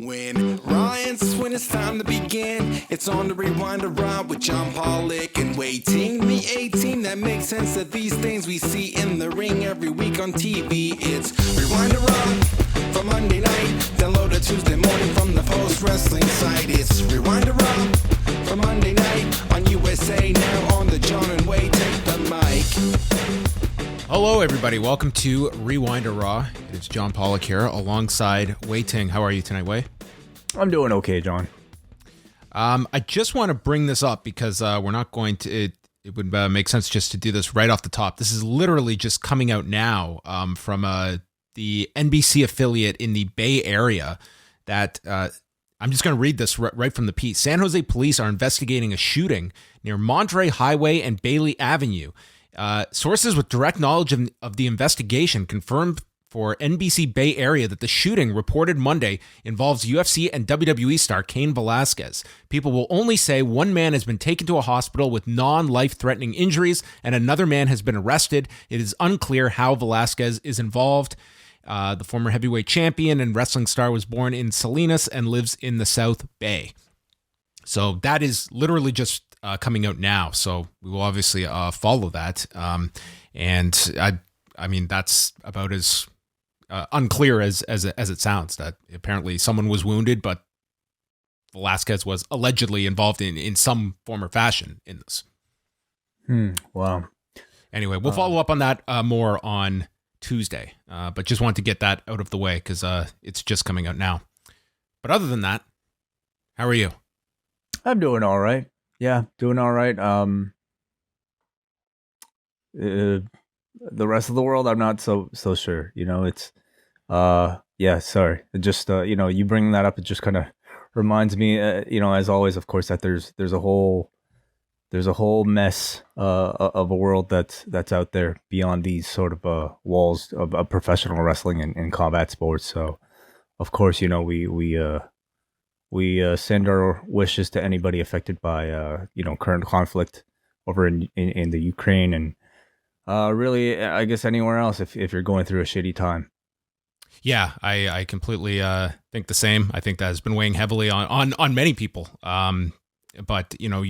When Ryan's when it's time to begin, it's on the Rewind to Raw with John Pollock and Wai Ting. The 18 that makes sense of these things we see in the ring every week on TV. It's Rewind to Raw for Monday night. Download it Tuesday morning from the Post Wrestling site. It's Rewind to Raw for Monday night on USA Now on the John and Wai Take the mic. Hello, everybody. Welcome to Rewind to Raw. It's John Pollock here alongside Wai Ting. How are you tonight, Wai? I'm doing okay, John. I just want to bring this up because we're not going to. It would make sense just to do this right off the top. This is literally just coming out now from the NBC affiliate in the Bay Area. That I'm just going to read this right from the piece. San Jose police are investigating a shooting near Monterey Highway and Bailey Avenue. Sources with direct knowledge of the investigation confirmed for NBC Bay Area that the shooting reported Monday involves UFC and WWE star Cain Velasquez. People will only say one man has been taken to a hospital with non-life-threatening injuries and another man has been arrested. It is unclear how Velasquez is involved. The former heavyweight champion and wrestling star was born in Salinas and lives in the South Bay. So that is literally just coming out now, so we will obviously follow that. And I mean, that's about as unclear as it sounds. That apparently someone was wounded, but Velasquez was allegedly involved in some form or fashion in this. Wow. Anyway, we'll follow up on that more on Tuesday, but just want to get that out of the way because it's just coming out now. But other than that, how are you? I'm doing all right. Yeah, doing all right. The rest of the world, I'm not so sure. You know, it's yeah. Sorry, it just you know, you bringing that up, it just kind of reminds me, you know, as always, of course, that there's a whole mess of a world that's out there beyond these sort of walls of professional wrestling and combat sports. So, of course, you know, we send our wishes to anybody affected by you know, current conflict over in the Ukraine and really, I guess, anywhere else if you're going through a shitty time. Yeah, I completely think the same. I think that has been weighing heavily on many people. But you know,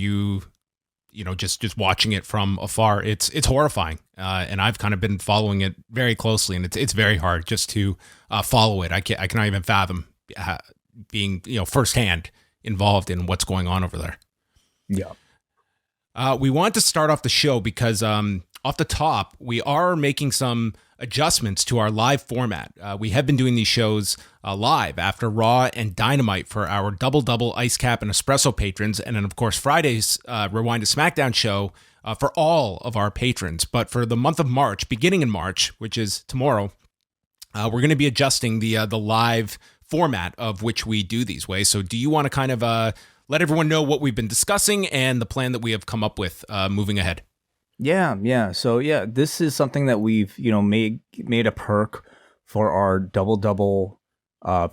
just watching it from afar, it's horrifying. And I've kind of been following it very closely, and it's very hard just to follow it. I cannot even fathom being, you know, firsthand involved in what's going on over there. Yeah. We want to start off the show because off the top, we are making some adjustments to our live format. We have been doing these shows live after Raw and Dynamite for our double Ice Cap and Espresso patrons, and then of course Friday's Rewind to SmackDown show for all of our patrons. But for the month of March, beginning in March, which is tomorrow, we're going to be adjusting the live format of which we do these ways. So do you want to kind of let everyone know what we've been discussing and the plan that we have come up with moving ahead? Yeah. So yeah, this is something that we've, you know, made a perk for our double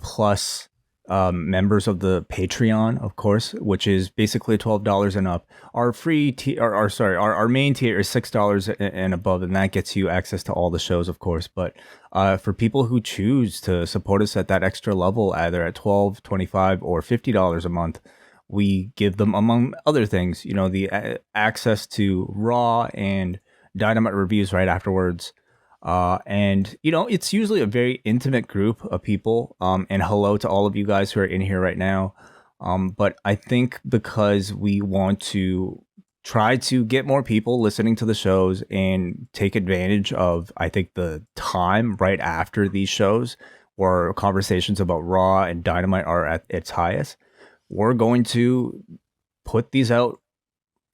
plus members of the Patreon, of course, which is basically $12 and up. Our free our main tier is $6 and above, and that gets you access to all the shows, of course. But for people who choose to support us at that extra level, either at $12, $25, or $50 a month, we give them, among other things, you know, the access to Raw and Dynamite reviews right afterwards. And, you know, it's usually a very intimate group of people. And hello to all of you guys who are in here right now. But I think because we want to try to get more people listening to the shows and take advantage of, I think, the time right after these shows where conversations about Raw and Dynamite are at its highest, we're going to put these out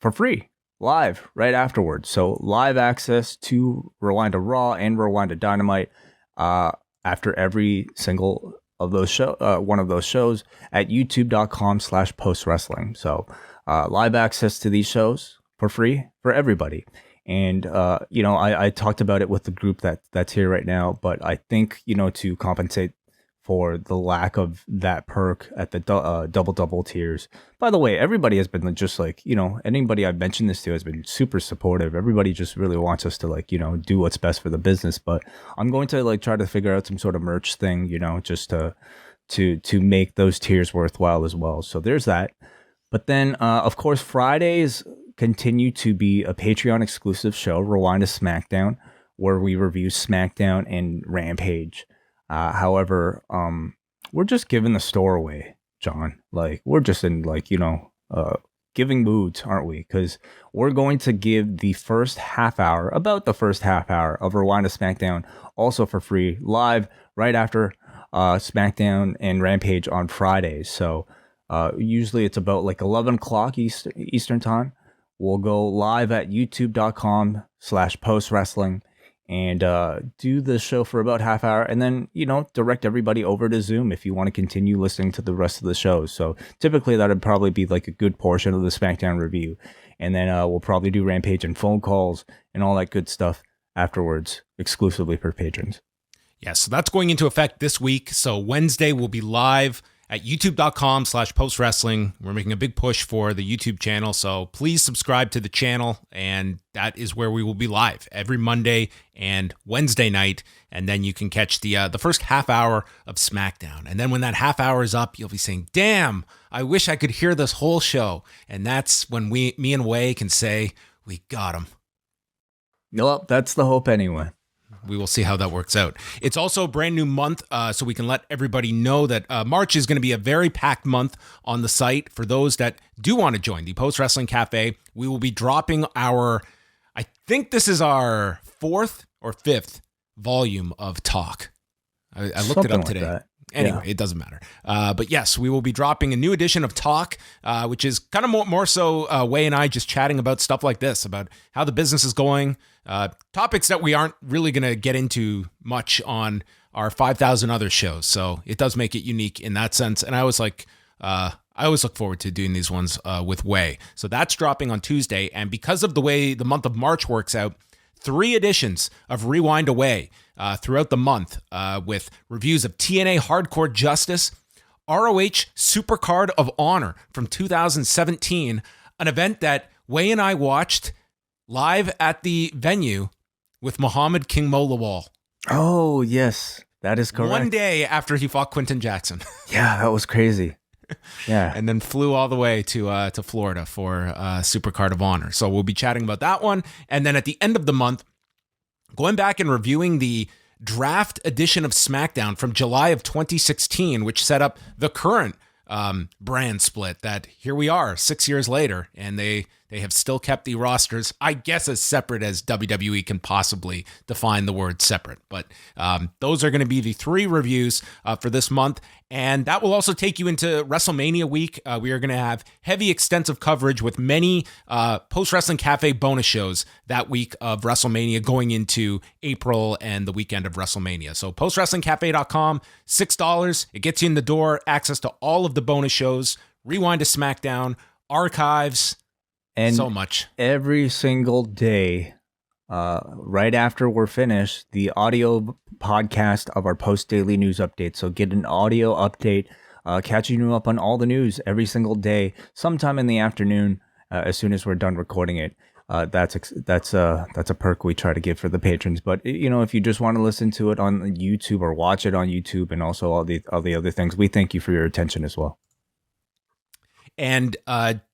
for free, live, right afterwards. So live access to Rewind to Raw and Rewind to Dynamite after every single of those one of those shows at youtube.com/postwrestling. So live access to these shows for free for everybody. And, you know, I talked about it with the group that's here right now, but I think, you know, to compensate for the lack of that perk at the double tiers. By the way, everybody has been just like, you know, anybody I've mentioned this to has been super supportive. Everybody just really wants us to, like, you know, do what's best for the business. But I'm going to, like, try to figure out some sort of merch thing, you know, just to to make those tiers worthwhile as well. So there's that. But then, of course, Fridays continue to be a Patreon exclusive show, Rewind to SmackDown, where we review SmackDown and Rampage. However, we're just giving the store away, John. Like, we're just in, like, giving moods, aren't we? Because we're going to give the first half hour, about the first half hour of Rewind to SmackDown, also for free, live right after SmackDown and Rampage on Fridays. So usually it's about like 11 o'clock Eastern time. We'll go live at youtube.com/postwrestling and do the show for about half hour, and then, direct everybody over to Zoom if you want to continue listening to the rest of the shows. So typically that would probably be like a good portion of the SmackDown review. And then we'll probably do Rampage and phone calls and all that good stuff afterwards, exclusively for patrons. Yeah, so that's going into effect this week. So Wednesday we'll be live at youtube.com/postwrestling. We're making a big push for the YouTube channel, so please subscribe to the channel, and that is where we will be live every Monday and Wednesday night, and then you can catch the first half hour of SmackDown. And then when that half hour is up, you'll be saying, damn, I wish I could hear this whole show. And that's when me and Wai can say, we got him. Well, that's the hope anyway. We will see how that works out. It's also a brand new month, so we can let everybody know that March is going to be a very packed month on the site. For those that do want to join the Post Wrestling Cafe, we will be dropping I think this is our 4th or 5th volume of Talk. I looked it up today. Like that. Anyway, It doesn't matter. But yes, we will be dropping a new edition of Talk, which is kind of more so Wai and I just chatting about stuff like this, about how the business is going, topics that we aren't really going to get into much on our 5,000 other shows. So it does make it unique in that sense. And I always look forward to doing these ones with Wai. So that's dropping on Tuesday. And because of the way the month of March works out, 3 editions of Rewind Away throughout the month with reviews of TNA Hardcore Justice, ROH Supercard of Honor from 2017, an event that Wai and I watched live at the venue with Muhammad King Mo Lawal. Oh, yes, that is correct. One day after he fought Quinton Jackson. Yeah, that was crazy. Yeah. And then flew all the way to Florida for Supercard of Honor. So we'll be chatting about that one. And then at the end of the month, going back and reviewing the draft edition of SmackDown from July of 2016, which set up the current brand split that here we are 6 years later, and they have still kept the rosters, I guess, as separate as WWE can possibly define the word separate. But those are going to be the 3 reviews for this month. And that will also take you into WrestleMania week. We are going to have heavy, extensive coverage with many Post-Wrestling Cafe bonus shows that week of WrestleMania going into April and the weekend of WrestleMania. So postwrestlingcafe.com, $6. It gets you in the door, access to all of the bonus shows, Rewind to SmackDown, archives, and so much. Every single day, right after we're finished, the audio podcast of our post-daily news update. So get an audio update, catching you up on all the news every single day, sometime in the afternoon, as soon as we're done recording it. That's a perk we try to give for the patrons. But if you just want to listen to it on YouTube or watch it on YouTube, and also all the other things, we thank you for your attention as well. And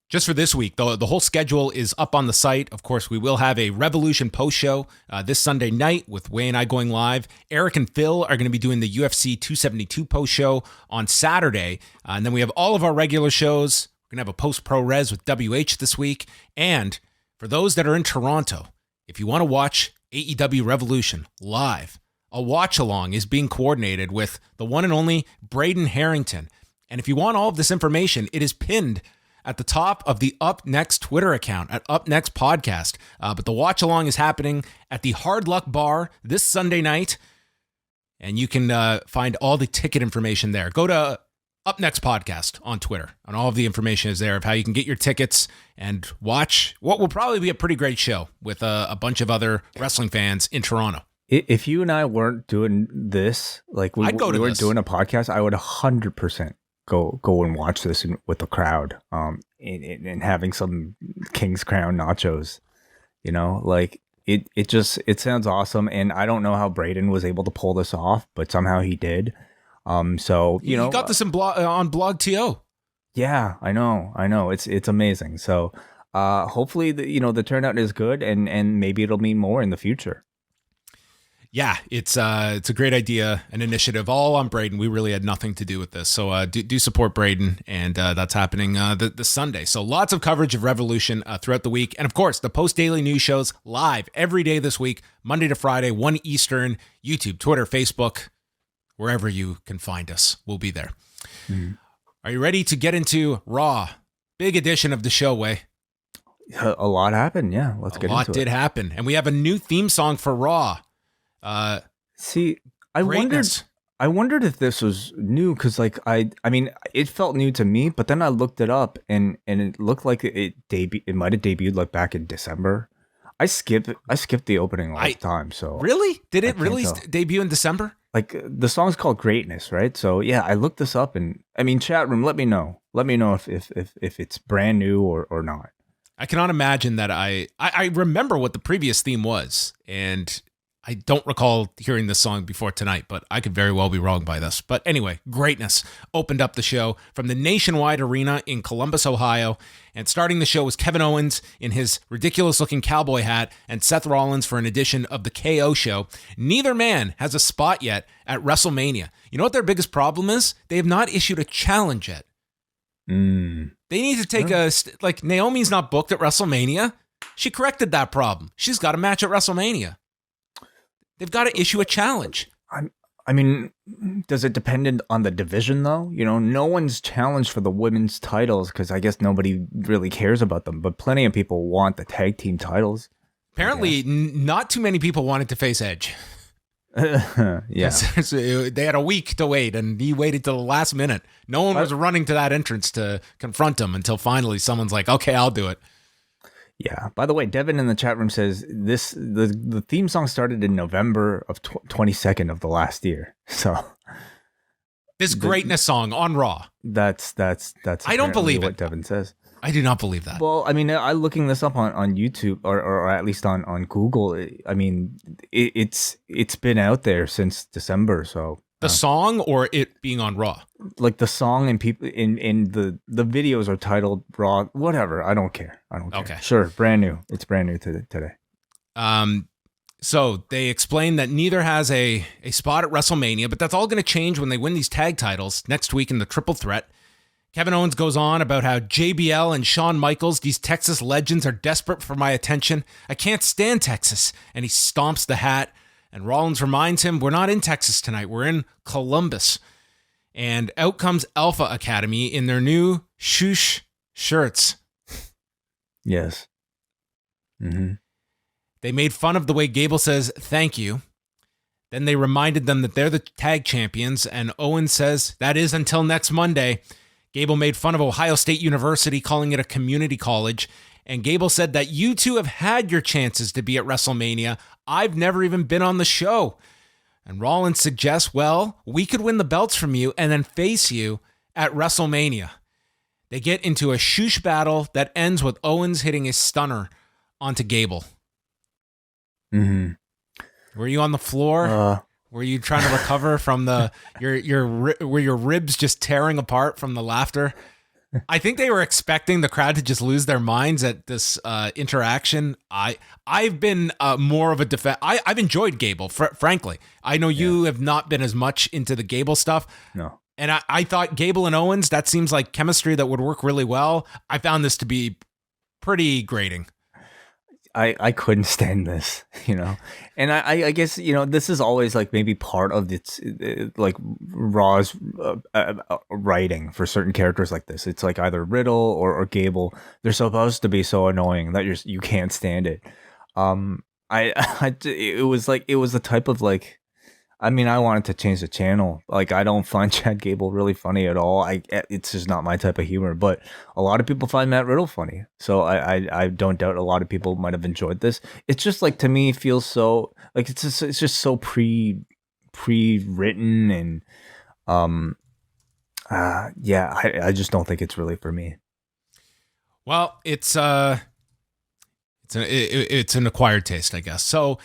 just for this week, the whole schedule is up on the site. Of course, we will have a Revolution post show this Sunday night with Wai and I going live. Eric and Phil are going to be doing the UFC 272 post show on Saturday. And then we have all of our regular shows. We're going to have a post pro res with WH this week. And for those that are in Toronto, if you want to watch AEW Revolution live, a watch along is being coordinated with the one and only Braden Harrington. And if you want all of this information, it is pinned at the top of the Up Next Twitter account at Up Next Podcast. But the watch along is happening at the Hard Luck Bar this Sunday night. And you can find all the ticket information there. Go to Up Next Podcast on Twitter, and all of the information is there of how you can get your tickets and watch what will probably be a pretty great show with a bunch of other wrestling fans in Toronto. If you and I weren't doing this, like we weren't doing a podcast, I would 100% go and watch this with the crowd, and having some King's Crown nachos, like it sounds awesome. And I don't know how Braden was able to pull this off, but somehow he did. So you know, you got this in on Blog TO. Yeah, I know. It's amazing. So hopefully the turnout is good, and maybe it'll mean more in the future. Yeah, it's a great idea, an initiative, all on Braden. We really had nothing to do with this. So do support Braden, and that's happening this Sunday. So lots of coverage of Revolution throughout the week. And of course, the post-daily news shows live every day this week, Monday to Friday, 1 Eastern, YouTube, Twitter, Facebook, wherever you can find us. We'll be there. Mm-hmm. Are you ready to get into Raw? Big edition of the show, Way. A lot happened, yeah. Let's get into it. A lot did happen. And we have a new theme song for Raw. See, I wondered if this was new, because like I mean it felt new to me, but then I looked it up and it looked like it might have debuted like back in December. I skipped the opening last time. So really, did it really debut in December? Like the song's called Greatness, right? So yeah, I looked this up, and I mean, chat room, let me know if it's brand new or not. I cannot imagine that. I remember what the previous theme was, and I don't recall hearing this song before tonight, but I could very well be wrong by this. But anyway, Greatness opened up the show from the Nationwide Arena in Columbus, Ohio. And starting the show was Kevin Owens in his ridiculous-looking cowboy hat and Seth Rollins for an edition of the KO show. Neither man has a spot yet at WrestleMania. You know what their biggest problem is? They have not issued a challenge yet. They need to take like Naomi's not booked at WrestleMania. She corrected that problem. She's got a match at WrestleMania. They've got to issue a challenge. I mean, does it depend on the division, though? You know, no one's challenged for the women's titles because I guess nobody really cares about them. But plenty of people want the tag team titles. Apparently, not too many people wanted to face Edge. Yeah. They had a week to wait, and he waited till the last minute. No one was running to that entrance to confront him until finally someone's like, okay, I'll do it. Yeah. By the way, Devin in the chat room says the theme song started in November of 22nd of the last year. So this Greatness song on Raw. That's I don't believe what it. Devin says. I do not believe that. Well, I mean, I looking this up on YouTube or at least on Google. I mean, it's been out there since December. So the song or it being on Raw? Like the song and people in the videos are titled Raw, whatever. I don't care. Okay. Sure. Brand new. It's brand new today. So they explain that neither has a spot at WrestleMania, but that's all going to change when they win these tag titles next week in the Triple Threat. Kevin Owens goes on about how JBL and Shawn Michaels, these Texas legends, are desperate for my attention. I can't stand Texas. And he stomps the hat. And Rollins reminds him, we're not in Texas tonight. We're in Columbus. And out comes Alpha Academy in their new shoosh shirts. Yes. Mm-hmm. They made fun of the way Gable says, thank you. Then they reminded them that they're the tag champions. And Owens says, that is until next Monday. Gable made fun of Ohio State University, calling it a community college. And Gable said that you two have had your chances to be at WrestleMania. I've never even been on the show. And Rollins suggests, well, we could win the belts from you and then face you at WrestleMania. They get into a shoosh battle that ends with Owens hitting his stunner onto Gable. Mm-hmm. Were you on the floor? Were you trying to recover from were your ribs just tearing apart from the laughter? I think they were expecting the crowd to just lose their minds at this interaction. I've been more of a defense. I've enjoyed Gable, frankly. I know you have not been as much into the Gable stuff. No. And I thought Gable and Owens, that seems like chemistry that would work really well. I found this to be pretty grating. I couldn't stand this, you know, and I guess, you know, this is always like maybe part of its like Raw's writing for certain characters like this. It's like either Riddle or Gable. They're supposed to be so annoying that you can't stand it. It was the type of like, I mean, I wanted to change the channel. Like, I don't find Chad Gable really funny at all. It's just not my type of humor. But a lot of people find Matt Riddle funny. So I don't doubt a lot of people might have enjoyed this. It's just like, to me, feels so like it's just so pre-written and I just don't think it's really for me. Well, it's an acquired taste, I guess. So.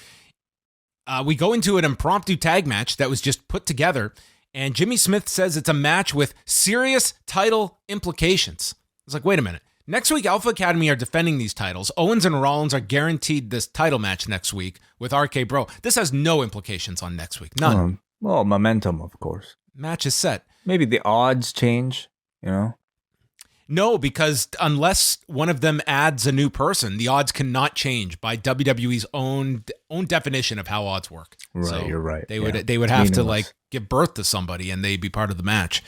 We go into an impromptu tag match that was just put together, And Jimmy Smith says it's a match with serious title implications. It's like, wait a minute. Next week, Alpha Academy are defending these titles. Owens and Rollins are guaranteed this title match next week with RK Bro. This has no implications on next week. None. Well, momentum, of course. Match is set. Maybe the odds change, you know? No, because unless one of them adds a new person, the odds cannot change by WWE's own definition of how odds work. Right, so you're right. They would have to like give birth to somebody and they'd be part of the match.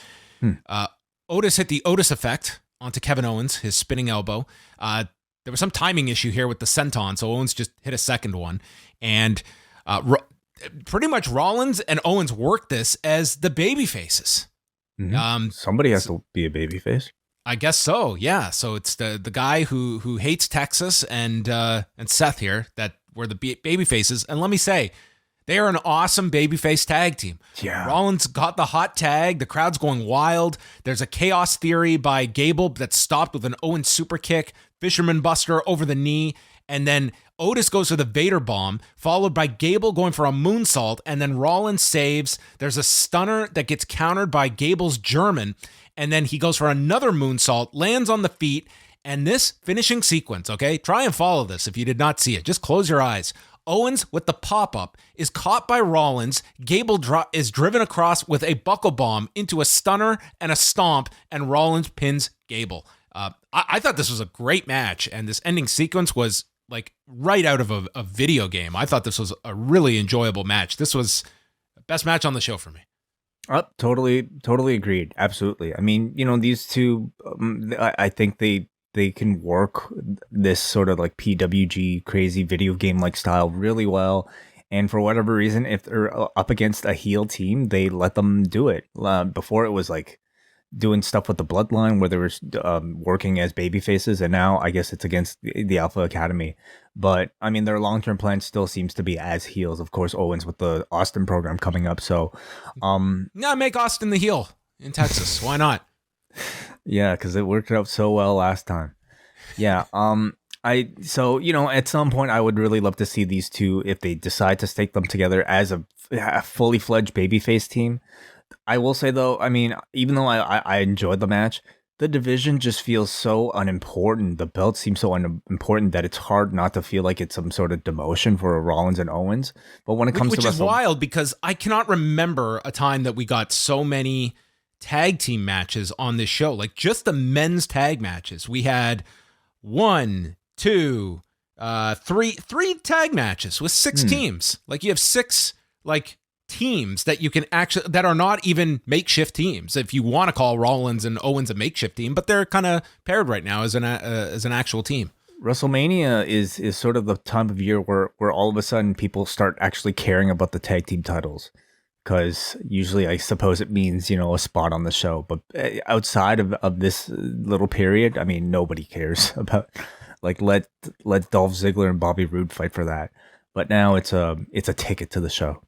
Otis hit the Otis effect onto Kevin Owens, his spinning elbow. There was some timing issue here with the senton, so Owens just hit a second one. And pretty much Rollins and Owens worked this as the baby faces. Mm-hmm. Somebody has to be a baby face. I guess so, yeah. So it's the guy who hates Texas and Seth here that were the baby faces. And let me say, they are an awesome babyface tag team. Yeah. Rollins got the hot tag. The crowd's going wild. There's a chaos theory by Gable that stopped with an Owens super kick, Fisherman Buster over the knee, and then Otis goes for the Vader bomb, followed by Gable going for a moonsault, and then Rollins saves. There's a stunner that gets countered by Gable's German, and then he goes for another moonsault, lands on the feet, and this finishing sequence, okay? Try and follow this if you did not see it. Just close your eyes. Owens, with the pop-up, is caught by Rollins. Gable is driven across with a buckle bomb into a stunner and a stomp, and Rollins pins Gable. I thought this was a great match, and this ending sequence was like right out of a video game. I thought this was a really enjoyable match. This was the best match on the show for me. Totally agreed. Absolutely. I mean, you know, these two, I think they can work this sort of like PWG crazy video game like style really well. And for whatever reason, if they're up against a heel team, they let them do it. Before it was like doing stuff with the Bloodline where they were working as baby faces, and now I guess it's against the Alpha Academy. But I mean, their long-term plan still seems to be as heels. Of course, Owens with the Austin program coming up. So, make Austin the heel in Texas. Why not? Yeah, because it worked out so well last time. Yeah. So, you know, at some point I would really love to see these two, if they decide to stake them together as a fully fledged babyface team. I will say though, I mean, even though I enjoyed the match, the division just feels so unimportant. The belt seems so unimportant that it's hard not to feel like it's some sort of demotion for Rollins and Owens. But when it comes which is wild, because I cannot remember a time that we got so many tag team matches on this show. Like just the men's tag matches, we had 1, 2, 3 tag matches with 6 teams. Like you have 6 like teams that you can actually, that are not even makeshift teams, if you want to call Rollins and Owens a makeshift team, but they're kind of paired right now as an actual team. WrestleMania is sort of the time of year where all of a sudden people start actually caring about the tag team titles, because usually I suppose it means, you know, a spot on the show. But outside of this little period, I mean, nobody cares about, like, let Dolph Ziggler and Bobby Roode fight for that. But now it's a ticket to the show.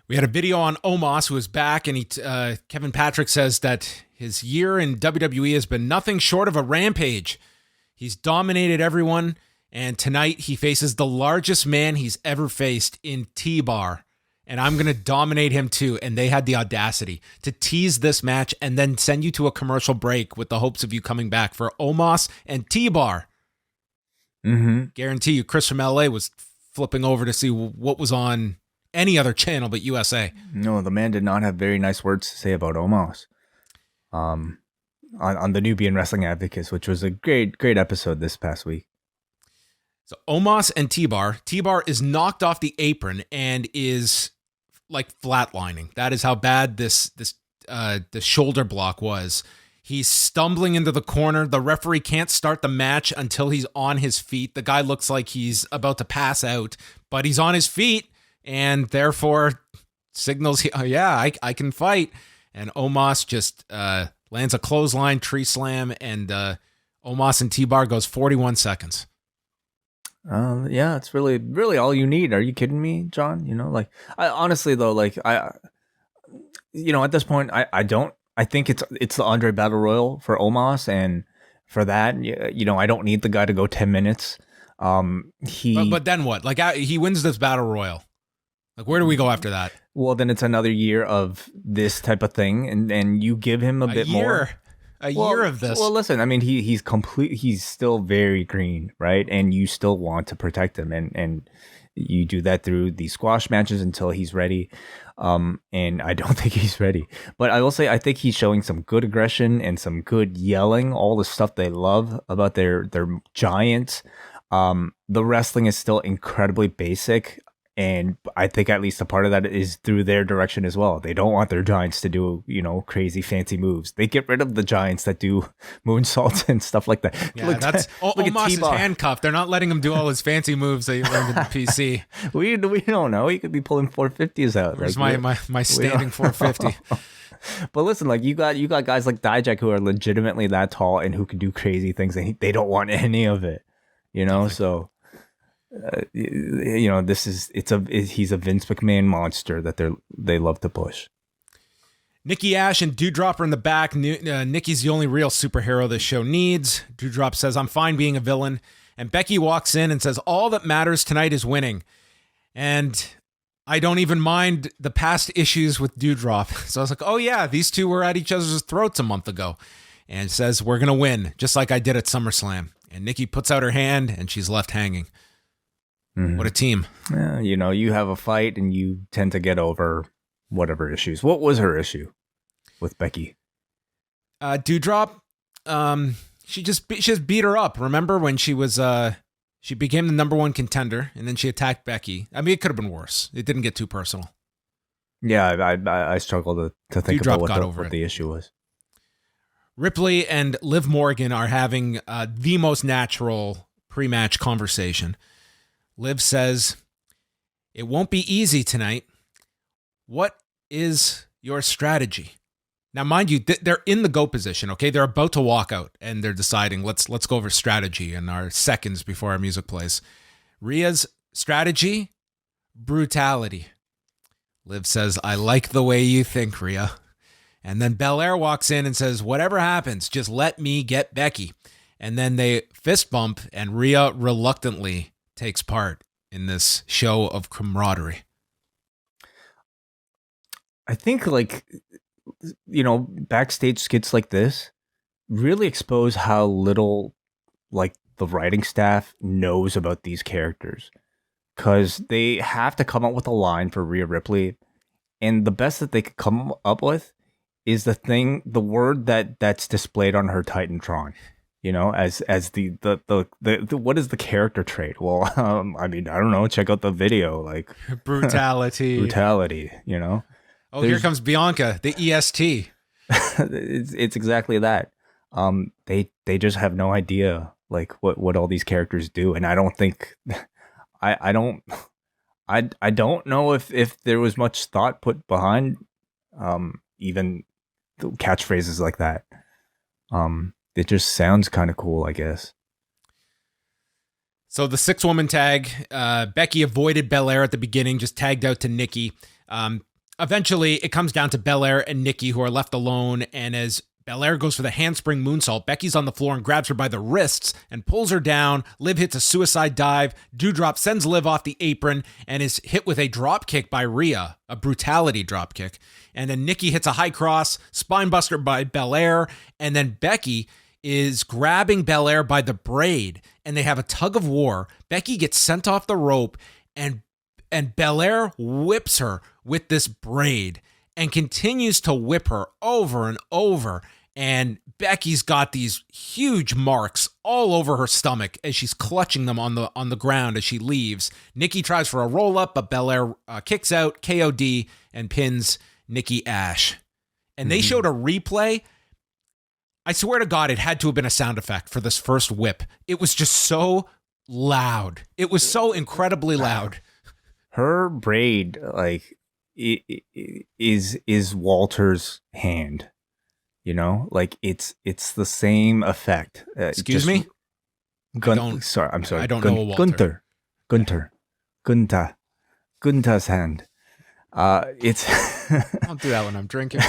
We had a video on Omos, who is back, and Kevin Patrick says that his year in WWE has been nothing short of a rampage. He's dominated everyone, and tonight he faces the largest man he's ever faced in T-Bar, and I'm going to dominate him too. And they had the audacity to tease this match and then send you to a commercial break with the hopes of you coming back for Omos and T-Bar. Guarantee you Chris from LA was flipping over to see what was on any other channel but USA. No, the man did not have very nice words to say about Omos. On the Nubian Wrestling Advocates, which was a great episode this past week. So Omos and T-Bar is knocked off the apron and is like flatlining. That is how bad this shoulder block was. He's stumbling into the corner. The referee can't start the match until he's on his feet. The guy looks like he's about to pass out, but he's on his feet and therefore signals, I can fight. And Omos just lands a clothesline, tree slam, and Omos and T-Bar goes 41 seconds. Yeah, it's really all you need. Are you kidding me, John? You know, like, I honestly though, like, at this point, I think it's the Andre Battle Royal for Omos, and for that, you know, I don't need the guy to go 10 minutes. But then what? Like, he wins this Battle Royal. Like, where do we go after that? Well, then it's another year of this type of thing, and you give him a bit more. A year of this. Well, listen, I mean, he's still very green, right? And you still want to protect him, and you do that through the squash matches until he's ready. And I don't think he's ready, but I will say I think he's showing some good aggression and some good yelling, all the stuff they love about their giants. The wrestling is still incredibly basic. And I think at least a part of that is through their direction as well. They don't want their giants to do, crazy fancy moves. They get rid of the giants that do moonsaults and stuff like that. Yeah, that's Omos is handcuffed. They're not letting him do all his fancy moves that he learned in the PC. We don't know. He could be pulling 450s out. Where's my standing 450? But listen, like you got guys like Dijak who are legitimately that tall and who can do crazy things, and they don't want any of it. So. He's a Vince McMahon monster that they love to push. Nikki Ash and Doudrop are in the back. Nikki's the only real superhero this show needs. Doudrop says, "I'm fine being a villain." And Becky walks in and says, "All that matters tonight is winning." And I don't even mind the past issues with Doudrop. So I was like, oh yeah, these two were at each other's throats a month ago. And says, "We're going to win, just like I did at SummerSlam." And Nikki puts out her hand and she's left hanging. Mm-hmm. What a team. Yeah, you have a fight and you tend to get over whatever issues. What was her issue with Becky? Doudrop, she just beat her up. Remember when she was she became the number one contender and then she attacked Becky. I mean, it could have been worse. It didn't get too personal. Yeah, I struggled to think about what the issue was. Ripley and Liv Morgan are having the most natural pre-match conversation. Liv says, "It won't be easy tonight. What is your strategy?" Now, mind you, they're in the go position, okay? They're about to walk out, and they're deciding, let's go over strategy in our seconds before our music plays. Rhea's strategy, brutality. Liv says, "I like the way you think, Rhea." And then Belair walks in and says, "Whatever happens, just let me get Becky." And then they fist bump, and Rhea reluctantly takes part in this show of camaraderie. I think backstage skits like this really expose how little the writing staff knows about these characters, because they have to come up with a line for Rhea Ripley, and the best that they could come up with is the word that's displayed on her Titantron. As the what is the character trait? Well, I mean, I don't know. Check out the video, brutality. Oh, here comes Bianca, the EST. It's exactly that. They just have no idea what all these characters do, and I don't think I don't know if there was much thought put behind even the catchphrases like that. It just sounds kind of cool, I guess. So the 6-woman tag, Becky avoided Belair at the beginning, just tagged out to Nikki. Eventually, it comes down to Belair and Nikki, who are left alone. And as Belair goes for the handspring moonsault, Becky's on the floor and grabs her by the wrists and pulls her down. Liv hits a suicide dive. Doudrop sends Liv off the apron and is hit with a drop kick by Rhea, a brutality drop kick. And then Nikki hits a high cross, spinebuster by Belair. And then Becky is grabbing Belair by the braid, and they have a tug of war. Becky gets sent off the rope, and Belair whips her with this braid and continues to whip her over and over. And Becky's got these huge marks all over her stomach as she's clutching them on the ground as she leaves. Nikki tries for a roll up, but Belair kicks out, KOD, and pins Nikki Ash. And they showed a replay. I swear to God, it had to have been a sound effect for this first whip. It was just so loud. It was so incredibly loud. Her braid, is Walter's hand. It's the same effect. Excuse me? I'm sorry. I don't know Walter. Gunta's hand. It's Don't do that when I'm drinking.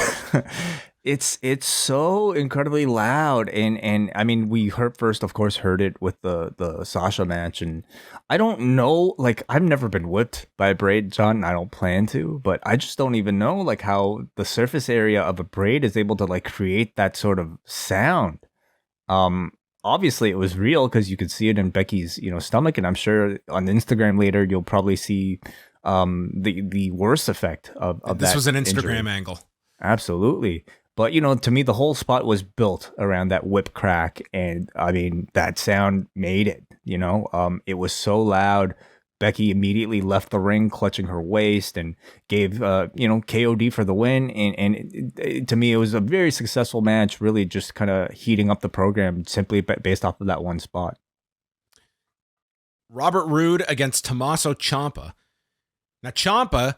It's so incredibly loud, and I mean, we heard it with the Sasha match, and I don't know, like, I've never been whipped by a braid, John, and I don't plan to, but I just don't even know like how the surface area of a braid is able to like create that sort of sound. Obviously it was real because you could see it in Becky's, stomach, and I'm sure on Instagram later you'll probably see the worst effect of this that was an Instagram injury. angle. Absolutely. But, to me, the whole spot was built around that whip crack. And I mean, that sound made it, it was so loud. Becky immediately left the ring, clutching her waist, and gave, KOD for the win. And to me, it was a very successful match, really just kind of heating up the program simply based off of that one spot. Robert Roode against Tommaso Ciampa. Now, Ciampa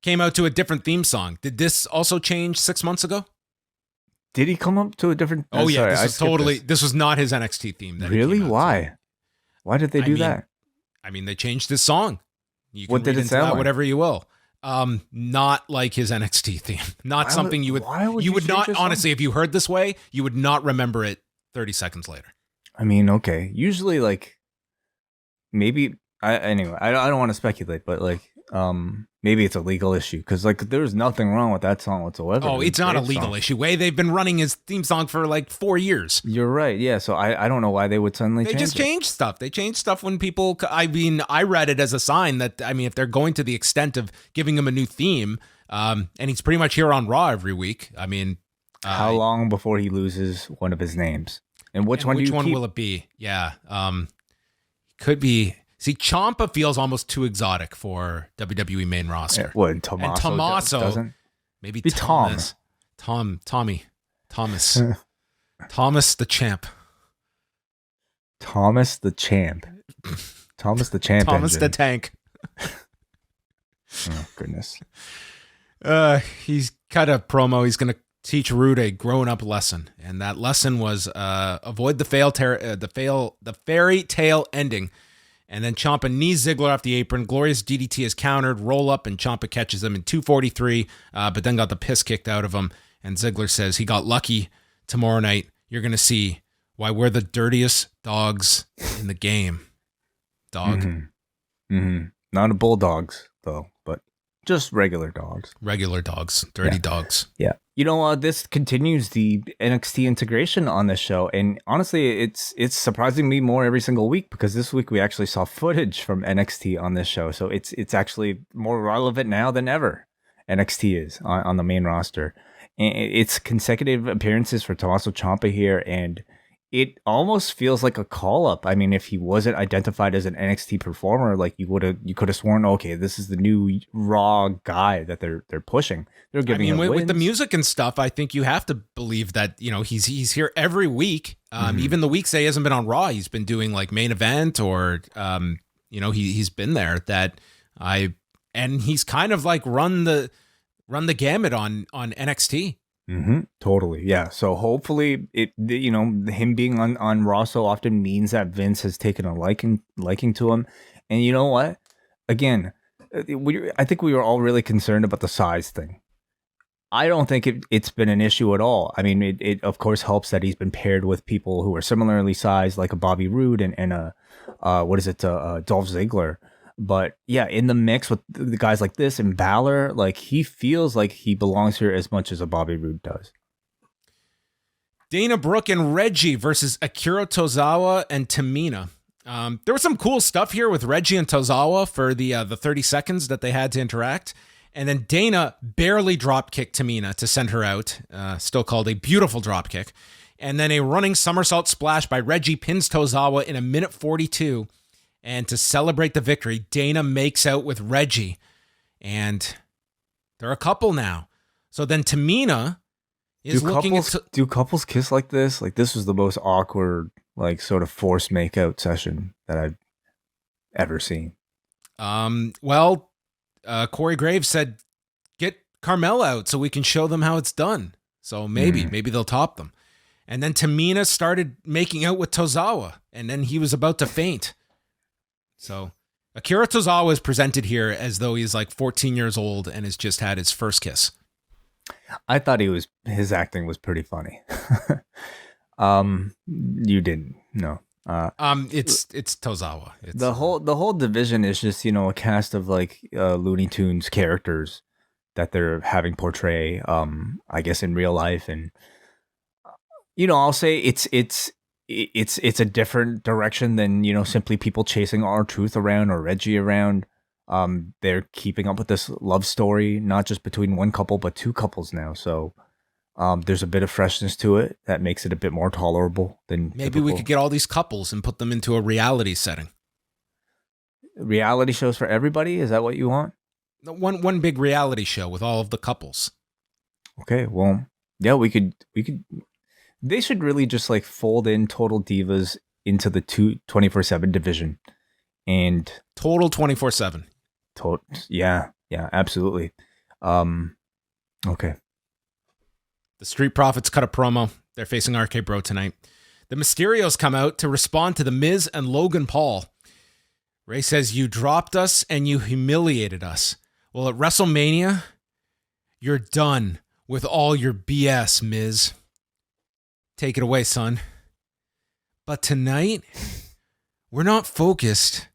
came out to a different theme song. Did this also change 6 months ago? Did he come up to a different? Oh yeah, sorry, this was not his NXT theme. Really? Why? Why did they do that? I mean, they changed his song. You can what did it sound like? Whatever you will. Not like his NXT theme. Not something you would. You would not honestly, if you heard this way, you would not remember it 30 seconds later. I mean, okay. Usually, like, maybe. Anyway, I don't want to speculate, but like, maybe it's a legal issue because like there's nothing wrong with that song whatsoever. Oh, it's not a legal issue. They've been running his theme song for like 4 years. You're right. Yeah. So I don't know why they would suddenly change it. They just change stuff. They change stuff when people. I mean, I read it as a sign that if they're going to the extent of giving him a new theme, and he's pretty much here on Raw every week. I mean, how long before he loses one of his names? And which one will it be? Yeah. Could be. See, Ciampa feels almost too exotic for WWE main roster. What, Tommaso doesn't? Maybe be Thomas. Tommy. Thomas. Thomas the Champ. Thomas the Champ. Thomas the Champ. Thomas engine. the Tank. Oh, goodness. He's cut a promo. He's going to teach Roode a grown-up lesson. And that lesson was avoid the fairy tale ending. And then Ciampa knees Ziggler off the apron. Glorious DDT is countered. Roll up, and Ciampa catches him in 243, but then got the piss kicked out of him. And Ziggler says he got lucky. Tomorrow night, you're going to see why we're the dirtiest dogs in the game. Dog. Mm-hmm. Mm-hmm. Not a bulldogs, though, but just regular dogs. Regular dogs. Dirty dogs. Yeah. This continues the NXT integration on this show, and honestly, it's surprising me more every single week because this week we actually saw footage from NXT on this show, so it's actually more relevant now than ever. NXT is on the main roster, and it's consecutive appearances for Tommaso Ciampa here, and it almost feels like a call up. I mean, if he wasn't identified as an NXT performer, like you could have sworn, okay, this is the new Raw guy that they're pushing. They're giving him wins. With the music and stuff, I think you have to believe that he's here every week. Even the weeks that he hasn't been on Raw, he's been doing like main event or he's been there. And he's kind of like run the gamut on NXT. Mm-hmm. Totally. Yeah. So hopefully him being on Raw so often means that Vince has taken a liking to him. And you know what? Again, I think we were all really concerned about the size thing. I don't think it's been an issue at all. I mean, it of course helps that he's been paired with people who are similarly sized, like a Bobby Roode and a Dolph Ziggler. But yeah, in the mix with the guys like this and Balor, like he feels like he belongs here as much as a Bobby Roode does. Dana Brooke and Reggie versus Akira Tozawa and Tamina. There was some cool stuff here with Reggie and Tozawa for the 30 seconds that they had to interact. And then Dana barely drop kicked Tamina to send her out, still called a beautiful drop kick. And then a running somersault splash by Reggie pins Tozawa in 1:42. And to celebrate the victory, Dana makes out with Reggie. And they're a couple now. So then Tamina is do couples kiss like this? Like, this was the most awkward, like, sort of forced makeout session that I've ever seen. Corey Graves said, get Carmella out so we can show them how it's done. So maybe they'll top them. And then Tamina started making out with Tozawa, and then he was about to faint. So Akira Tozawa is presented here as though he's like 14 years old and has just had his first kiss. I thought his acting was pretty funny. You didn't, no. It's Tozawa. It's The whole division is just, a cast of like Looney Tunes characters that they're having portray, I guess in real life, and I'll say it's a different direction than simply people chasing R-Truth around or Reggie around. They're keeping up with this love story, not just between one couple but two couples now. So there's a bit of freshness to it that makes it a bit more tolerable than maybe we could get all these couples and put them into a reality setting. Reality shows for everybody? Is that what you want? One big reality show with all of the couples. Okay, well, yeah, we could. They should really just like fold in Total Divas into the 24/7 division, and Total 24/7. Yeah, absolutely. Okay. The Street Profits cut a promo. They're facing RK Bro tonight. The Mysterios come out to respond to The Miz and Logan Paul. Ray says, "You dropped us and you humiliated us. Well, at WrestleMania, you're done with all your BS, Miz. Take it away, son. But tonight, we're not focused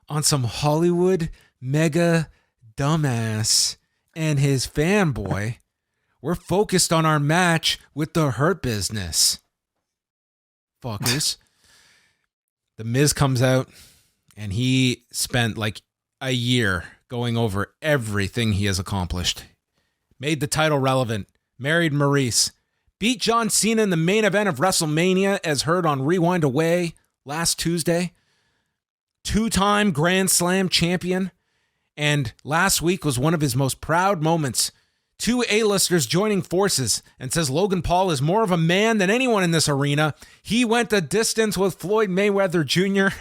on some Hollywood mega dumbass and his fanboy. We're focused on our match with the Hurt Business. Fuckers." The Miz comes out, and he spent like a year going over everything he has accomplished. Made the title relevant, married Maurice, beat John Cena in the main event of WrestleMania as heard on Rewind Away last Tuesday. 2-time Grand Slam champion. And last week was one of his most proud moments. 2 A-listers joining forces, and says Logan Paul is more of a man than anyone in this arena. He went the distance with Floyd Mayweather Jr.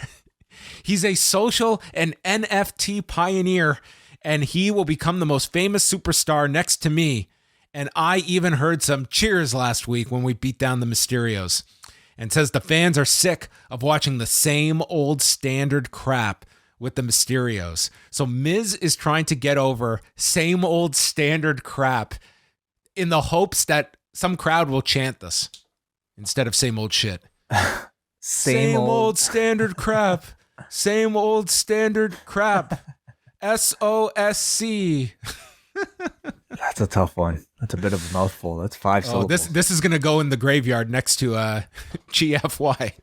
He's a social and NFT pioneer, and he will become the most famous superstar next to me. And I even heard some cheers last week when we beat down the Mysterios. And says the fans are sick of watching the same old standard crap with the Mysterios. So Miz is trying to get over same old standard crap in the hopes that some crowd will chant this instead of same old shit. Same old standard crap. Same old standard crap. SOSC. That's a tough one. That's a bit of a mouthful. That's 5 syllables. This is going to go in the graveyard next to GFY.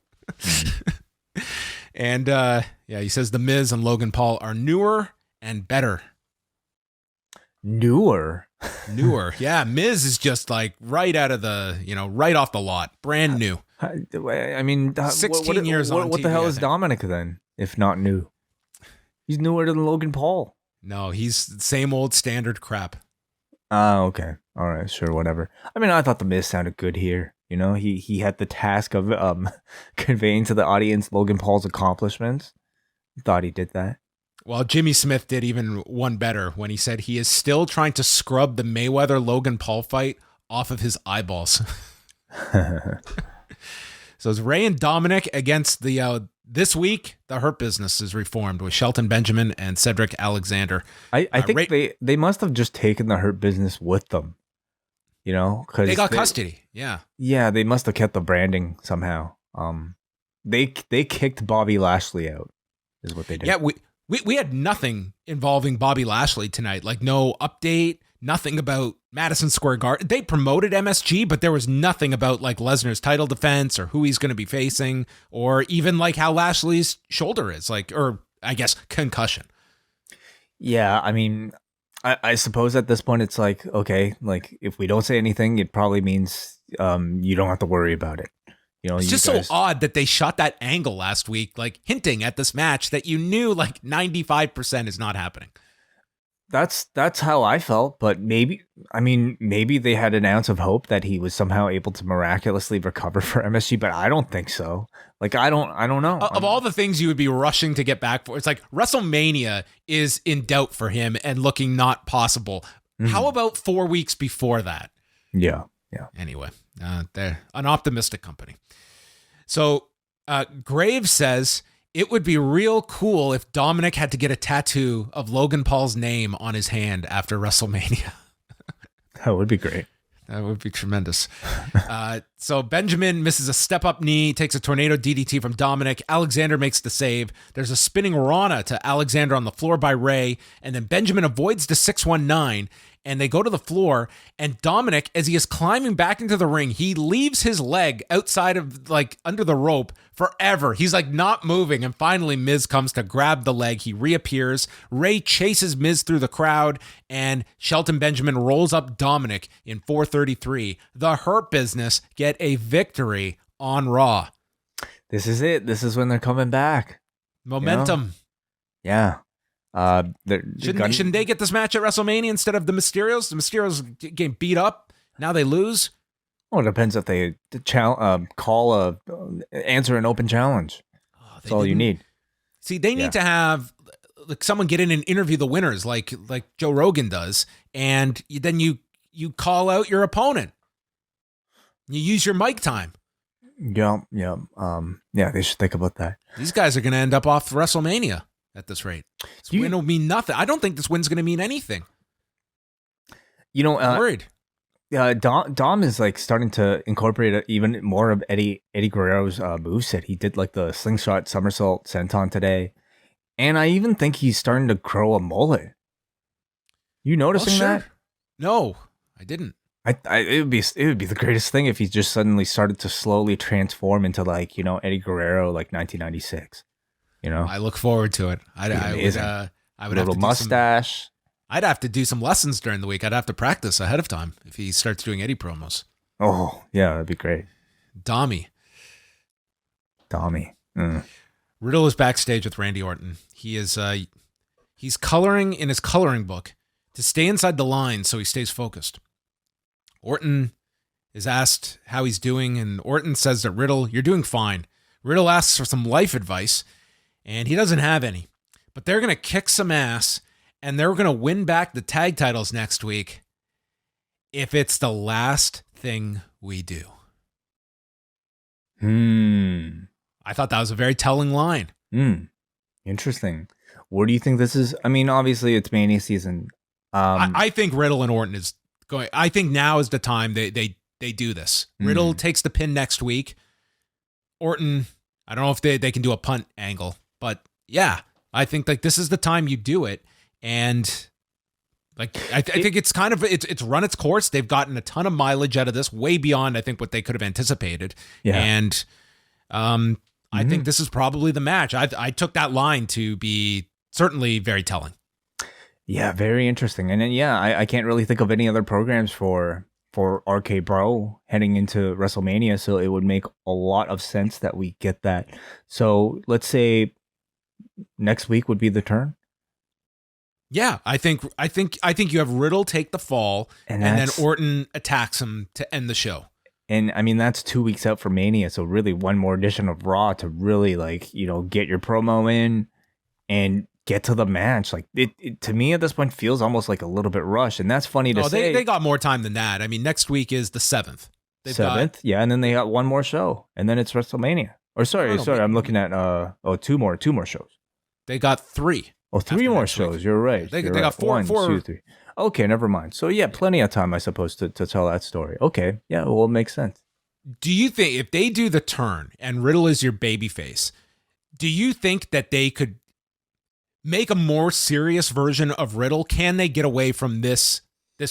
And he says the Miz and Logan Paul are newer and better. Newer? Yeah, Miz is just like right out of the, right off the lot. Brand new. I mean, 16 years on What TV, the hell is Dominic then, if not new? He's newer than Logan Paul. No, he's same old standard crap. Okay. All right, sure, whatever. I mean, I thought the Miz sounded good here. He had the task of conveying to the audience Logan Paul's accomplishments. Thought he did that. Well, Jimmy Smith did even one better when he said he is still trying to scrub the Mayweather-Logan Paul fight off of his eyeballs. So it's Ray and Dominic against the this week. The Hurt Business is reformed with Shelton Benjamin and Cedric Alexander. I think they must have just taken the Hurt Business with them. Because they got custody. Yeah, they must have kept the branding somehow. They kicked Bobby Lashley out, is what they did. Yeah, we had nothing involving Bobby Lashley tonight. Like no update, nothing about Madison Square Garden. They promoted MSG, but there was nothing about like Lesnar's title defense or who he's going to be facing, or even like how Lashley's shoulder is, or I guess concussion. Yeah, I mean, I suppose at this point it's like, okay, like if we don't say anything, it probably means you don't have to worry about it. It's just so odd that they shot that angle last week, like hinting at this match that you knew like 95% is not happening. That's how I felt, but maybe they had an ounce of hope that he was somehow able to miraculously recover for MSG, but I don't think so. Like I don't know. Of all the things you would be rushing to get back for, it's like WrestleMania is in doubt for him and looking not possible. Mm-hmm. How about 4 weeks before that? Yeah. Anyway, they're an optimistic company. So Graves says it would be real cool if Dominic had to get a tattoo of Logan Paul's name on his hand after WrestleMania. That would be great. That would be tremendous. So Benjamin misses a step-up knee, takes a tornado DDT from Dominic. Alexander makes the save. There's a spinning Rana to Alexander on the floor by Ray, and then Benjamin avoids the 619, and they go to the floor, and Dominic, as he is climbing back into the ring, he leaves his leg outside of, like, under the rope forever. He's, like, not moving, and finally Miz comes to grab the leg. He reappears. Ray chases Miz through the crowd, and Shelton Benjamin rolls up Dominic in 4:33. The Hurt Business get a victory on Raw. This is it. This is when they're coming back. Momentum. Yeah. Shouldn't they get this match at WrestleMania instead of the Mysterios? The Mysterios getting beat up. Now they lose. Well, it depends if they answer an open challenge. That's all you need. See, they need to have like someone get in and interview the winners, like Joe Rogan does, and then you call out your opponent. You use your mic time. Yeah. They should think about that. These guys are going to end up off WrestleMania at this rate. This win will mean nothing. I don't think this win's going to mean anything. I'm worried. Dom is like starting to incorporate even more of Eddie Guerrero's moveset. He did like the slingshot somersault senton today, and I even think he's starting to grow a mullet. You noticing that? No, I didn't. It would be the greatest thing if he just suddenly started to slowly transform into like Eddie Guerrero like 1996. I look forward to it. I would a have little to mustache. I'd have to do some lessons during the week. I'd have to practice ahead of time if he starts doing Eddie promos. Oh, yeah, that'd be great. Dami. Riddle is backstage with Randy Orton. He is he's coloring in his coloring book to stay inside the lines so he stays focused. Orton is asked how he's doing, and Orton says to Riddle, "You're doing fine." Riddle asks for some life advice, and he doesn't have any. But they're going to kick some ass, and they're going to win back the tag titles next week if it's the last thing we do. I thought that was a very telling line. Interesting. Where do you think this is? I mean, obviously it's Mania season. I think Riddle and Orton is going. I think now is the time they do this. Riddle takes the pin next week. Orton, I don't know if they can do a punt angle, but yeah, I think like this is the time you do it. And like I think it's kind of it's run its course. They've gotten a ton of mileage out of this, way beyond I think what they could have anticipated. Yeah. And I think this is probably the match. I took that line to be certainly very telling. Yeah, very interesting. And then I can't really think of any other programs for RK Bro heading into WrestleMania, so it would make a lot of sense that we get that. So let's say next week would be the turn. Yeah, I think you have Riddle take the fall, and then Orton attacks him to end the show. And I mean that's 2 weeks out for Mania, so really one more edition of Raw to really get your promo in and get to the match. Like it to me at this point feels almost like a little bit rushed, and that's funny to say. They got more time than that. I mean, next week is the 7th. Yeah, and then they got one more show, and then it's WrestleMania. Or sorry, I'm looking at two more shows. They got 3. Oh, 3 more shows. Week. You're right. They got 4. 1, 2, 3. Okay, never mind. So yeah, plenty of time, I suppose, to tell that story. Okay, yeah, well, it makes sense. Do you think if they do the turn and Riddle is your babyface, do you think that they could make a more serious version of Riddle? Can they get away from this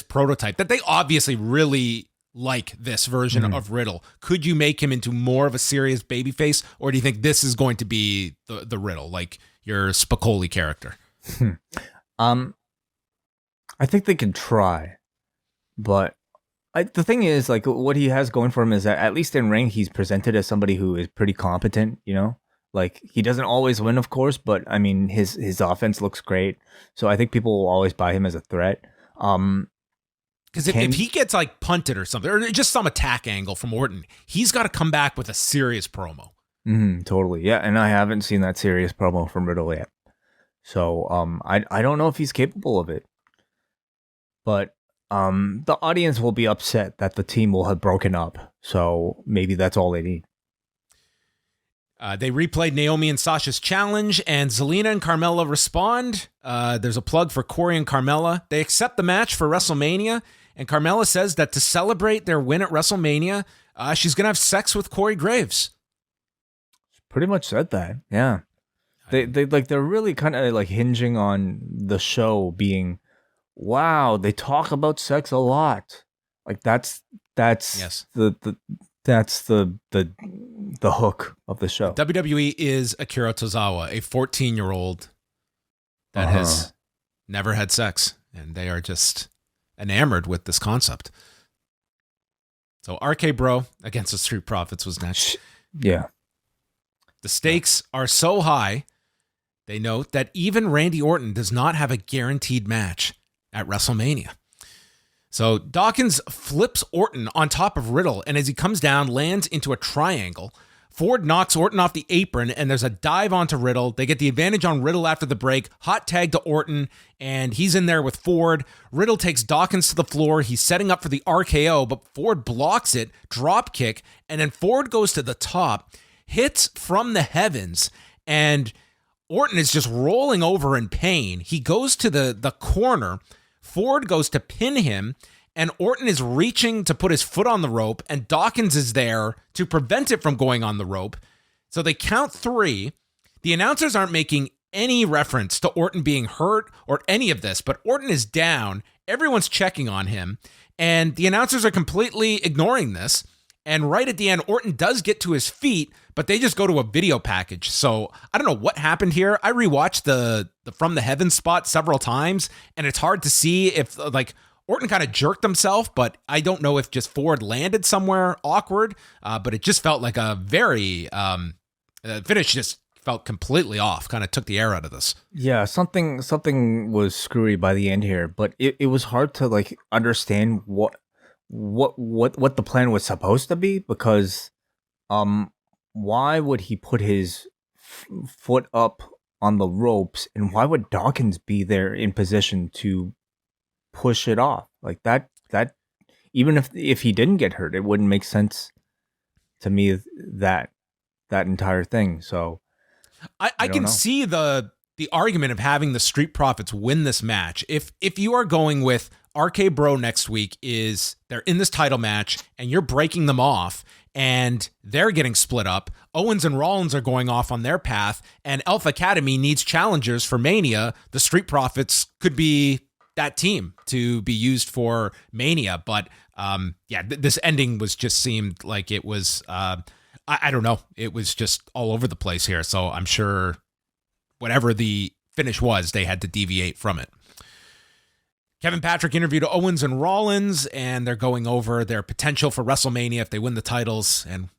prototype that they obviously really like this version of Riddle? Could you make him into more of a serious babyface, or do you think this is going to be the Riddle, like your Spicoli character? I think they can try, but the thing is, like, what he has going for him is that at least in ring, he's presented as somebody who is pretty competent. Like he doesn't always win, of course, but I mean his offense looks great, so I think people will always buy him as a threat. Because if he gets like punted or something, or just some attack angle from Orton, he's got to come back with a serious promo. Totally, yeah. And I haven't seen that serious promo from Riddle yet, so I don't know if he's capable of it. But the audience will be upset that the team will have broken up, so maybe that's all they need. They replayed Naomi and Sasha's challenge, and Zelina and Carmella respond. There's a plug for Corey and Carmella. They accept the match for WrestleMania, And Carmella says that to celebrate their win at WrestleMania, she's going to have sex with Corey Graves. Pretty much said that. Yeah. They're really kind of like hinging on the show being, wow, they talk about sex a lot. Like that's yes. That's the hook of the show. WWE is Akira Tozawa, a 14-year-old that has never had sex, and they are just enamored with this concept. So RK Bro against the Street Profits was next. Yeah. The stakes are so high, they note that even Randy Orton does not have a guaranteed match at WrestleMania. So Dawkins flips Orton on top of Riddle, and as he comes down, lands into a triangle. Ford knocks Orton off the apron, and there's a dive onto Riddle. They get the advantage on Riddle after the break. Hot tag to Orton, and he's in there with Ford. Riddle takes Dawkins to the floor. He's setting up for the RKO, but Ford blocks it, drop kick, and then Ford goes to the top, hits from the heavens, and Orton is just rolling over in pain. He goes to the corner. Ford goes to pin him, and Orton is reaching to put his foot on the rope, and Dawkins is there to prevent it from going on the rope. So they count 3. The announcers aren't making any reference to Orton being hurt or any of this, but Orton is down. Everyone's checking on him, and the announcers are completely ignoring this. And right at the end, Orton does get to his feet, but they just go to a video package. So I don't know what happened here. I rewatched the From the Heavens spot several times, and it's hard to see if like Orton kind of jerked himself, but I don't know if just Ford landed somewhere awkward. But it just felt like a very finish just felt completely off. Kind of took the air out of this. Yeah, something was screwy by the end here, but it was hard to like understand what the plan was supposed to be, because why would he put his foot up on the ropes, and why would Dawkins be there in position to push it off like that? Even if he didn't get hurt, it wouldn't make sense to me, that entire thing. So I can see the argument of having the Street Profits win this match. If you are going with RK Bro next week, is they're in this title match and you're breaking them off and they're getting split up. Owens and Rollins are going off on their path, and Alpha Academy needs challengers for Mania. The Street Profits could be that team to be used for Mania. But this ending seemed like it was, I don't know. It was just all over the place here. So I'm sure whatever the finish was, they had to deviate from it. Kevin Patrick interviewed Owens and Rollins, and they're going over their potential for WrestleMania if they win the titles and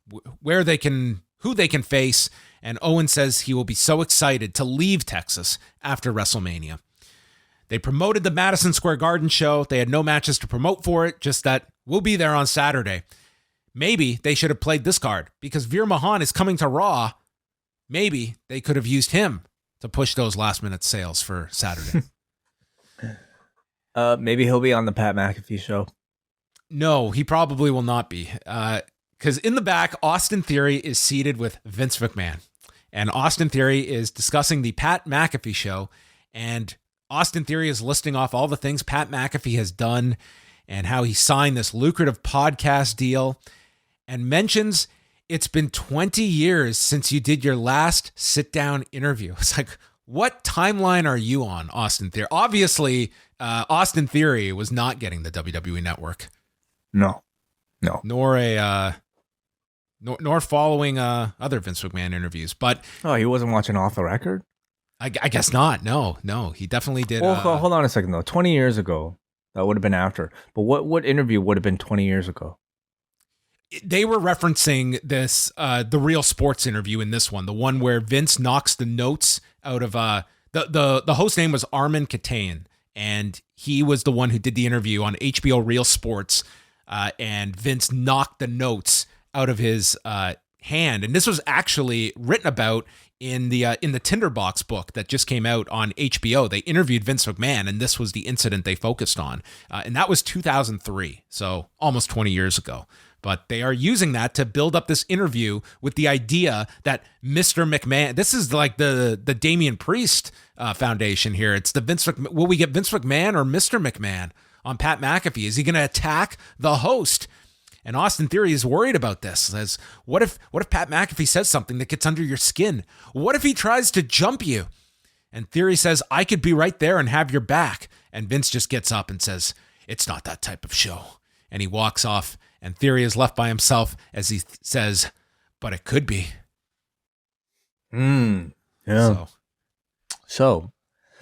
who they can face. And Owens says he will be so excited to leave Texas after WrestleMania. They promoted the Madison Square Garden show. They had no matches to promote for it, just that we'll be there on Saturday. Maybe they should have played this card because Veer Mahan is coming to Raw. Maybe they could have used him to push those last-minute sales for Saturday. Maybe he'll be on the Pat McAfee show. No, he probably will not be. Because in the back, Austin Theory is seated with Vince McMahon. And Austin Theory is discussing the Pat McAfee show. And Austin Theory is listing off all the things Pat McAfee has done and how he signed this lucrative podcast deal, and mentions it's been 20 years since you did your last sit-down interview. It's like, what timeline are you on, Austin Theory? Obviously, Austin Theory was not getting the WWE Network. No. Nor following other Vince McMahon interviews. But he wasn't watching Off the Record? I guess not. No, he definitely did. Well, hold on a second, though. 20 years ago, that would have been after. But what interview would have been 20 years ago? They were referencing this, the Real Sports interview in this one, the one where Vince knocks the notes out of the host name was Armin Katayan, and he was the one who did the interview on HBO Real Sports, and Vince knocked the notes out of his hand, and this was actually written about in the Tinderbox book that just came out on HBO. They interviewed Vince McMahon, and this was the incident they focused on, and that was 2003, so almost 20 years ago. But they are using that to build up this interview with the idea that Mr. McMahon, this is like the Damian Priest foundation here. It's the Vince McMahon. Will we get Vince McMahon or Mr. McMahon on Pat McAfee? Is he going to attack the host? And Austin Theory is worried about this. Says, what if Pat McAfee says something that gets under your skin? What if he tries to jump you? And Theory says, I could be right there and have your back. And Vince just gets up and says, it's not that type of show. And he walks off, and Theory is left by himself as he says, but it could be. Yeah. So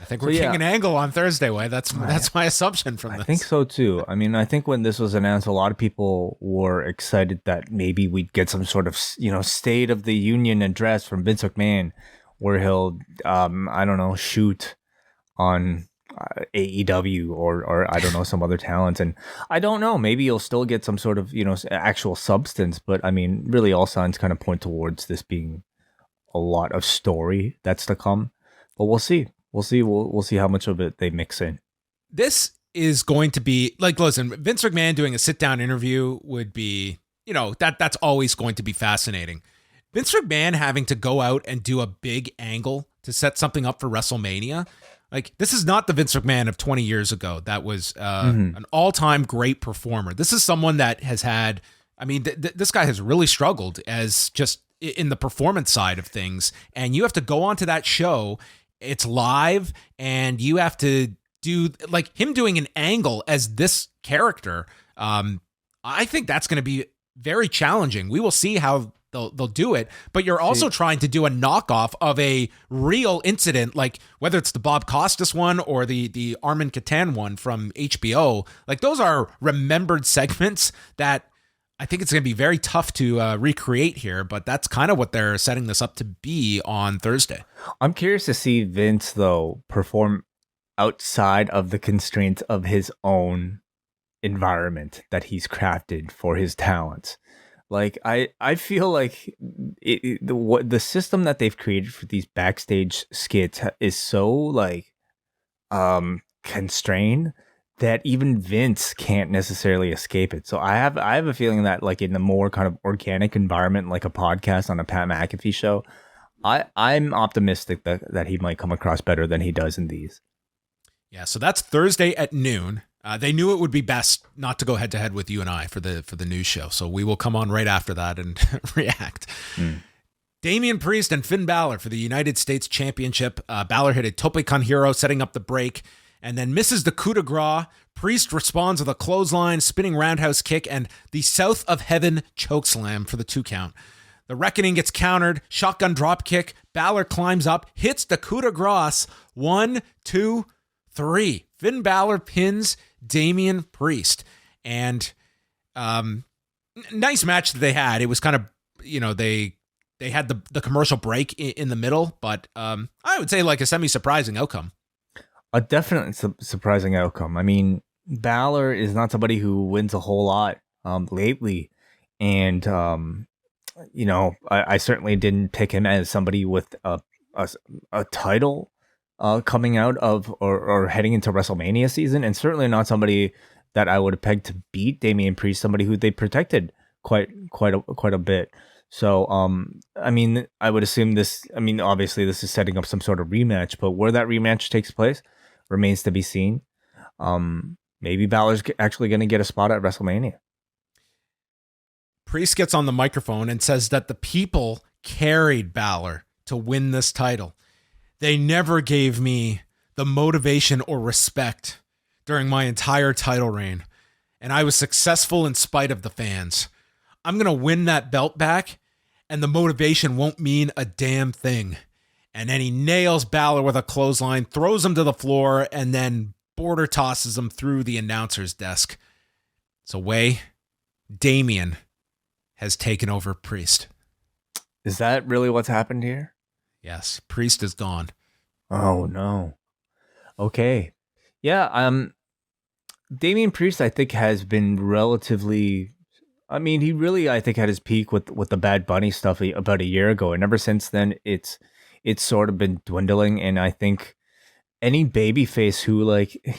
I think we're getting an angle on Thursday, Way. That's my assumption from this. I think so too. I mean, I think when this was announced, a lot of people were excited that maybe we'd get some sort of, State of the Union address from Vince McMahon, where he'll, I don't know, shoot on AEW or I don't know, some other talents. And I don't know, maybe you'll still get some sort of, actual substance. But I mean, really all signs kind of point towards this being a lot of story that's to come. But we'll see. We'll see how much of it they mix in. This is going to be listen, Vince McMahon doing a sit-down interview would be, that's always going to be fascinating. Vince McMahon having to go out and do a big angle to set something up for WrestleMania. This is not the Vince McMahon of 20 years ago. That was an all-time great performer. This is someone that has had, this guy has really struggled as just in the performance side of things. And you have to go onto that show. It's live, and you have to do him doing an angle as this character. I think that's going to be very challenging. We will see how they'll do it, but you're also trying to do a knockoff of a real incident, whether it's the Bob Costas one or the Armin Katan one from HBO. Those are remembered segments that I think it's going to be very tough to recreate here, but that's kind of what they're setting this up to be on Thursday. I'm curious to see Vince, though, perform outside of the constraints of his own environment that he's crafted for his talents. I feel like the system that they've created for these backstage skits is so constrained that even Vince can't necessarily escape it. So I have a feeling that in the more kind of organic environment, like a podcast on a Pat McAfee show, I'm optimistic that he might come across better than he does in these. Yeah, so that's Thursday at noon. They knew it would be best not to go head to head with you and I for the news show. So we will come on right after that and react. Damian Priest and Finn Balor for the United States Championship. Balor hit a Tope con Hero, setting up the break, and then misses the coup de grace. Priest responds with a clothesline, spinning roundhouse kick, and the South of Heaven chokeslam for the 2 count. The Reckoning gets countered, shotgun drop kick. Balor climbs up, hits the coup de grace. 1, 2, 3. Finn Balor pins Damian Priest. And nice match that they had. It was kind of, they had the commercial break in the middle, but I would say a semi-surprising outcome. A definite surprising outcome. I mean, Balor is not somebody who wins a whole lot lately. And, I certainly didn't pick him as somebody with a title coming out of or heading into WrestleMania season. And certainly not somebody that I would have pegged to beat Damian Priest, somebody who they protected quite a bit. So, I would assume this, obviously this is setting up some sort of rematch, but where that rematch takes place remains to be seen. Maybe Balor's actually going to get a spot at WrestleMania. Priest gets on the microphone and says that the people carried Balor to win this title. They never gave me the motivation or respect during my entire title reign, and I was successful in spite of the fans. I'm going to win that belt back, and the motivation won't mean a damn thing. And then he nails Balor with a clothesline, throws him to the floor, and then border tosses him through the announcer's desk. So Damien has taken over Priest. Is that really what's happened here? Yes, Priest is gone. Oh, no. Okay. Yeah, Damian Priest, I think, has been relatively... he really, I think, had his peak with the Bad Bunny stuff about a year ago. And ever since then, it's sort of been dwindling. And I think any babyface who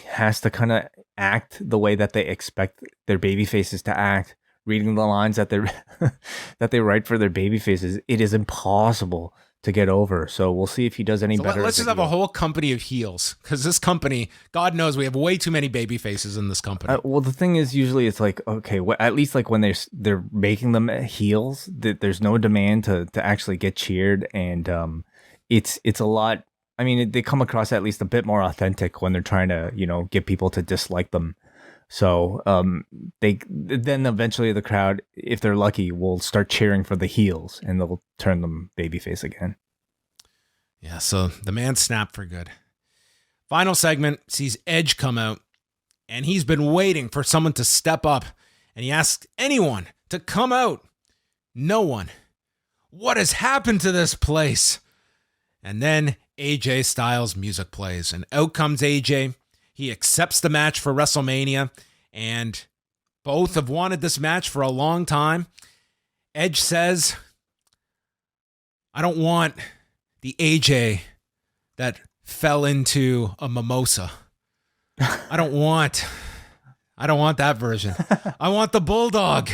has to kind of act the way that they expect their baby faces to act reading the lines that they that they write for their baby faces, it is impossible to get over. So we'll see if he does any better. Let's just have a whole company of heels, because this company, God knows, we have way too many baby faces in this company. Well, the thing is, usually it's like, okay, at least like when they're making them heels, there's no demand to actually get cheered, and it's a lot. I mean, they come across at least a bit more authentic when they're trying to, get people to dislike them. So then eventually the crowd, if they're lucky, will start cheering for the heels, and they'll turn them babyface again. Yeah, so the man snapped for good. Final segment sees Edge come out, and he's been waiting for someone to step up, and he asks anyone to come out. No one. What has happened to this place? And then AJ Styles' music plays, and out comes AJ. He accepts the match for WrestleMania, and both have wanted this match for a long time. Edge says, I don't want the AJ that fell into a mimosa. I don't want that version. I want the Bulldog,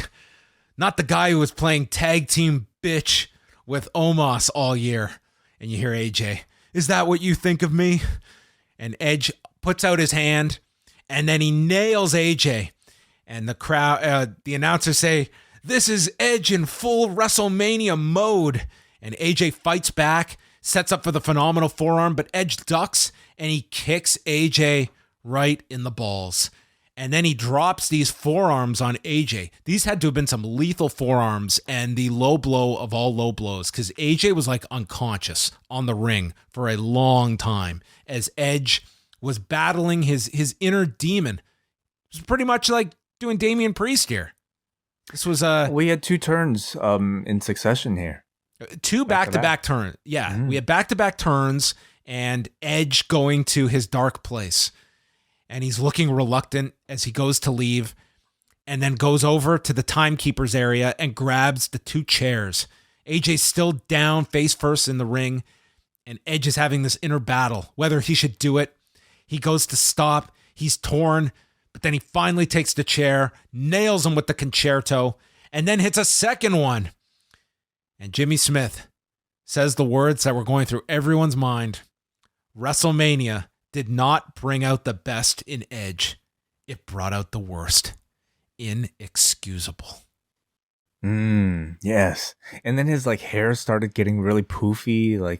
not the guy who was playing tag team bitch with Omos all year. And you hear AJ, is that what you think of me? And Edge puts out his hand, and then he nails AJ. And the crowd, the announcers say, this is Edge in full WrestleMania mode. And AJ fights back, sets up for the phenomenal forearm, but Edge ducks, and he kicks AJ right in the balls. And then he drops these forearms on AJ. These had to have been some lethal forearms, and the low blow of all low blows, because AJ was like unconscious on the ring for a long time as Edge was battling his inner demon. It was pretty much like doing Damian Priest here. This was we had two turns in succession here. Two back-to-back turns. Yeah, we had back-to-back turns, and Edge going to his dark place. And he's looking reluctant as he goes to leave, and then goes over to the timekeeper's area and grabs the two chairs. AJ's still down face first in the ring, and Edge is having this inner battle, whether he should do it. He goes to stop. He's torn, but then he finally takes the chair, nails him with the concerto, and then hits a second one. And Jimmy Smith says the words that were going through everyone's mind. WrestleMania did not bring out the best in Edge. It brought out the worst. Inexcusable. Yes. And then his hair started getting really poofy.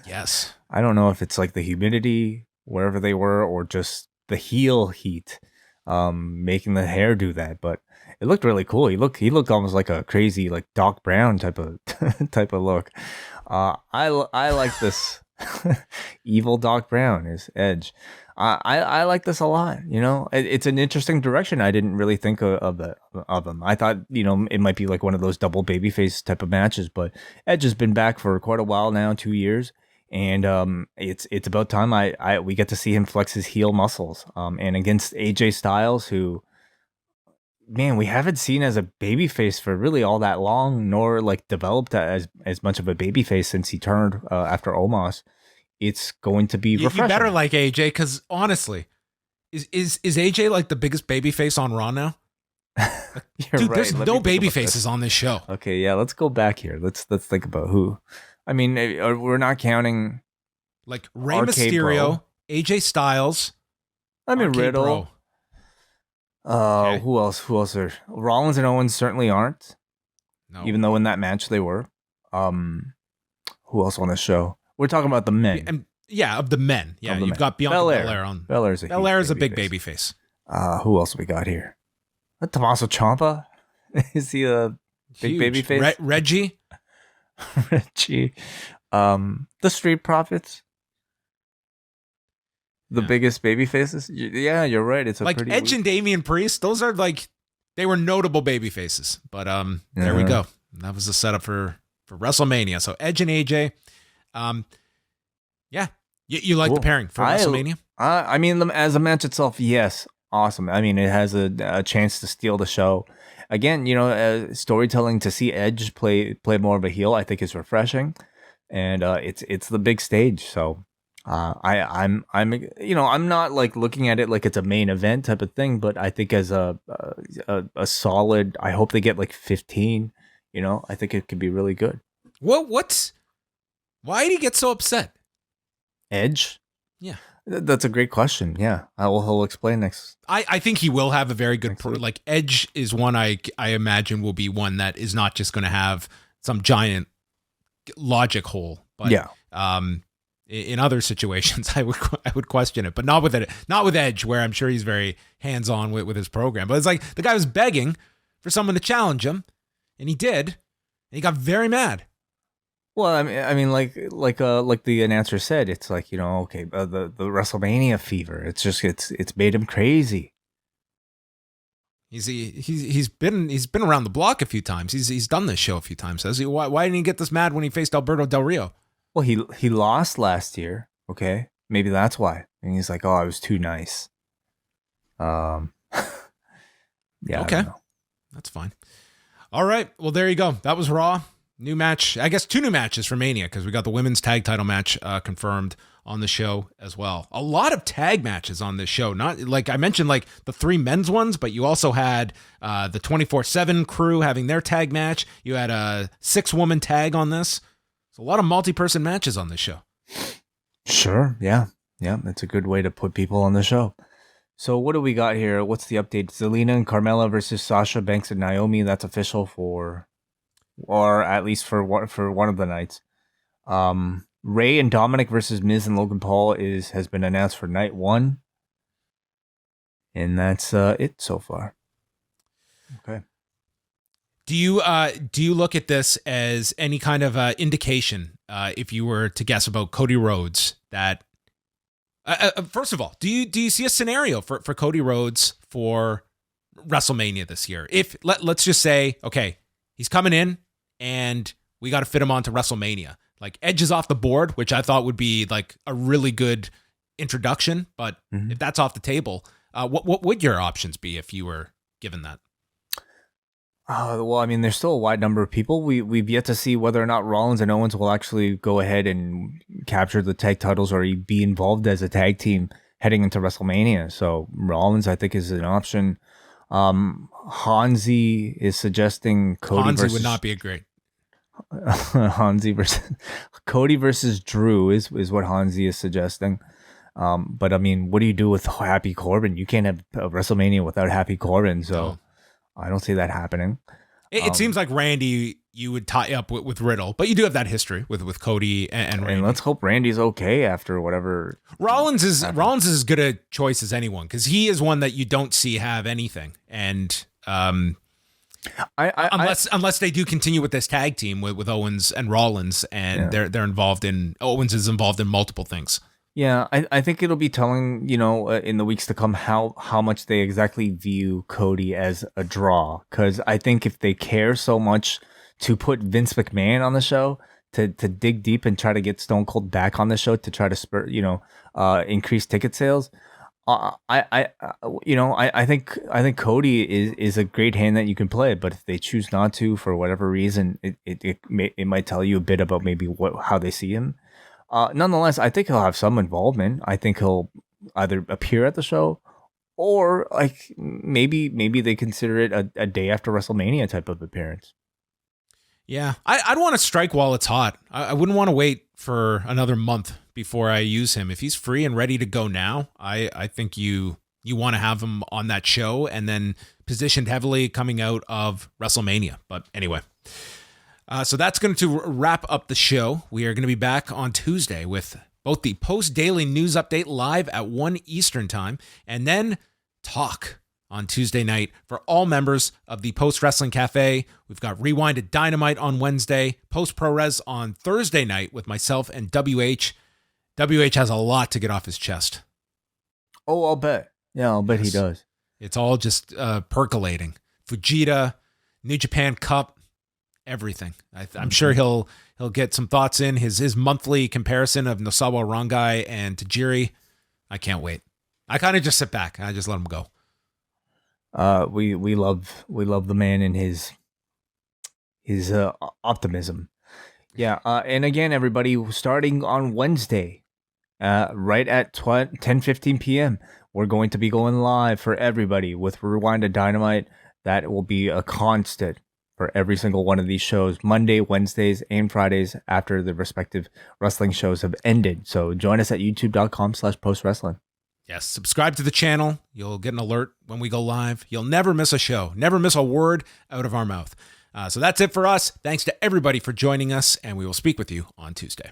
Yes. I don't know if it's the humidity wherever they were, or just the heel heat making the hair do that. But it looked really cool. He looked almost like a crazy Doc Brown type of look. I like this. Evil Doc Brown is Edge. I like this a lot. It's an interesting direction. I didn't really think of them. I thought it might be one of those double babyface type of matches, but Edge has been back for quite a while now, 2 years, and it's about time we get to see him flex his heel muscles. And against AJ Styles, who, man, we haven't seen as a babyface for really all that long, nor developed as much of a babyface since he turned after Omos. It's going to be refreshing. You better like AJ, because honestly, is AJ the biggest babyface on Raw now? Dude, right. There's no babyfaces on this show. Okay, yeah, let's go back here. Let's think about who. I mean, we're not counting Rey RK Mysterio, Bro. AJ Styles. I mean, RK Riddle. Okay. Who else are Rollins and Owens certainly aren't. No. Even though in that match they were. Who else on the show? We're talking about the men. Of the men. Yeah, you've got Bianca Belair on. Belair's a big baby face. Who else we got here? Tommaso Ciampa? Is he a big baby face? Reggie? Reggie. The Street Profits? The biggest baby faces? Yeah, you're right. It's a pretty Edge and Damian Priest. Those are they were notable baby faces. But there we go. That was the setup for WrestleMania. So Edge and AJ. You like the pairing for WrestleMania? I mean, as a match itself, yes, awesome. I mean, it has a chance to steal the show. Again, storytelling, to see Edge play more of a heel, I think is refreshing, and it's the big stage. So I'm not like looking at it like it's a main event type of thing, but I think as a solid, I hope they get like 15. I think it could be really good. Why did he get so upset? Edge? Yeah. That's a great question. Yeah. He'll explain next. I think he will have a very good, like Edge is one I imagine will be one that is not just going to have some giant logic hole, but yeah. In other situations, I would question it, but not with Edge, where I'm sure he's very hands on with his program. But it's like the guy was begging for someone to challenge him, and he did, and he got very mad. Well, I mean, like the announcer said, it's like okay, the WrestleMania fever. It's made him crazy. He's been around the block a few times. He's done this show a few times. Says he, why didn't he get this mad when he faced Alberto Del Rio? Well, he lost last year. Okay, maybe that's why. And he's like, oh, I was too nice. Yeah. Okay, that's fine. All right. Well, there you go. That was Raw. New match. I guess 2 new matches for Mania because we got the women's tag title match confirmed on the show as well. A lot of tag matches on this show. Not like I mentioned, like the 3 men's ones, but you also had the 24/7 crew having their tag match. You had a 6-woman tag on this. A lot of multi-person matches on this show. Sure. Yeah. That's a good way to put people on the show. So what do we got here? What's the update? Zelina and Carmella versus Sasha Banks and Naomi. That's official or at least for one of the nights. Ray and Dominic versus Miz and Logan Paul has been announced for night 1. And that's it so far. Okay. Do you look at this as any kind of indication, if you were to guess about Cody Rhodes, that first of all, do you see a scenario for Cody Rhodes for WrestleMania this year? If let's just say, okay, he's coming in and we got to fit him onto WrestleMania. Like Edge is off the board, which I thought would be like a really good introduction, but if that's off the table, what would your options be if you were given that? Well, I mean, there's still a wide number of people. We've yet to see whether or not Rollins and Owens will actually go ahead and capture the tag titles or be involved as a tag team heading into WrestleMania. So Rollins, I think, is an option. Hanzi is suggesting Hanzi would not be a great. Hanzi versus Cody versus Drew is what Hanzi is suggesting. But I mean, what do you do with Happy Corbin? You can't have a WrestleMania without Happy Corbin. So. No. I don't see that happening. It seems like Randy, you would tie up with Riddle, but you do have that history with Cody and Randy. And let's hope Randy's okay after whatever. Rollins is as good a choice as anyone because he is one that you don't see have anything, and unless they do continue with this tag team with Owens and Rollins, and they're involved in Owens is involved in multiple things. Yeah, I think it'll be telling, in the weeks to come how much they exactly view Cody as a draw. Because I think if they care so much to put Vince McMahon on the show, to dig deep and try to get Stone Cold back on the show to try to spur, increase ticket sales, I think Cody is a great hand that you can play. But if they choose not to for whatever reason, it might tell you a bit about maybe how they see him. Nonetheless, I think he'll have some involvement. I think he'll either appear at the show or like maybe they consider it a day after WrestleMania type of appearance. Yeah, I'd want to strike while it's hot. I wouldn't want to wait for another month before I use him. If he's free and ready to go now, I think you want to have him on that show and then positioned heavily coming out of WrestleMania. But anyway. So that's going to wrap up the show. We are going to be back on Tuesday with both the post-daily news update live at 1 Eastern time and then talk on Tuesday night for all members of the Post Wrestling Cafe. We've got Rewind at Dynamite on Wednesday, Post Pro Res on Thursday night with myself and WH. WH has a lot to get off his chest. Oh, I'll bet. Yeah, I'll bet he does. It's all just percolating. Fujita, New Japan Cup, everything. I'm sure he'll get some thoughts in his monthly comparison of Nosawa Rongai and Tajiri. I can't wait. I kind of just sit back. I just let him go. We love the man and his optimism. Yeah. And again, everybody, starting on Wednesday, right at 10:15 p.m. We're going to be going live for everybody with Rewind to Dynamite. That will be a constant for every single one of these shows, Monday, Wednesdays, and Fridays after the respective wrestling shows have ended. So join us at youtube.com/postwrestling. Yes, subscribe to the channel. You'll get an alert when we go live. You'll never miss a show, never miss a word out of our mouth. So that's it for us. Thanks to everybody for joining us, and we will speak with you on Tuesday.